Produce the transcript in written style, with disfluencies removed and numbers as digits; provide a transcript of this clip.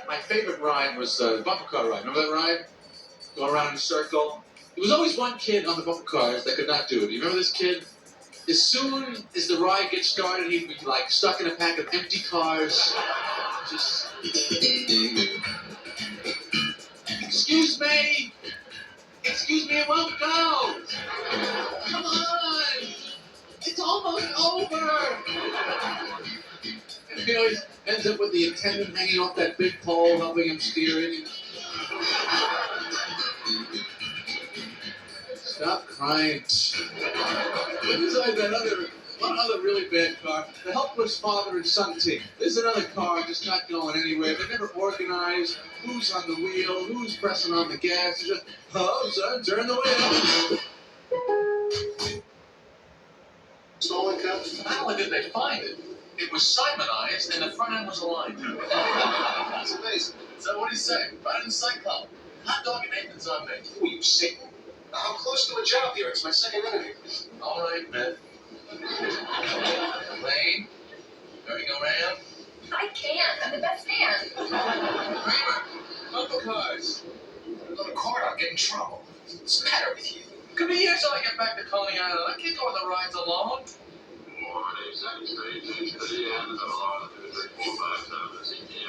My favorite ride was the bumper car ride. Remember that ride? Going around in a circle. There was always one kid on the bumper cars that could not do it. You remember this kid? As soon as the ride gets started, he'd be like stuck in a pack of empty cars. Just, excuse me, it won't go. Come on, it's almost over. And he always ends up with the attendant hanging off that big pole, helping him steer. Stop crying. Besides one other really bad car, the helpless father and son team. There's another car just not going anywhere. They're never organized. Who's on the wheel? Who's pressing on the gas? It's just, oh, son, turn the wheel. Stolen cup? Not only did they find it, it was Simonized and the front end was aligned. That's amazing. So what do you say? Right in Cyclone. Hot dog and Nathan's on me. Who are you, Satan? I'm close to a job here. It's my second interview. All right, Beth. Lane, merry-go-round. I can't. I'm the best man. Kramer, bumper cars. Another car, I'll get in trouble. What's the matter with you? Could be years till I get back to Coney Island. I can't go on the rides alone. More on a second stage, 8:30 and 11, 2, 3, 4, 5, 7, 6 p.m.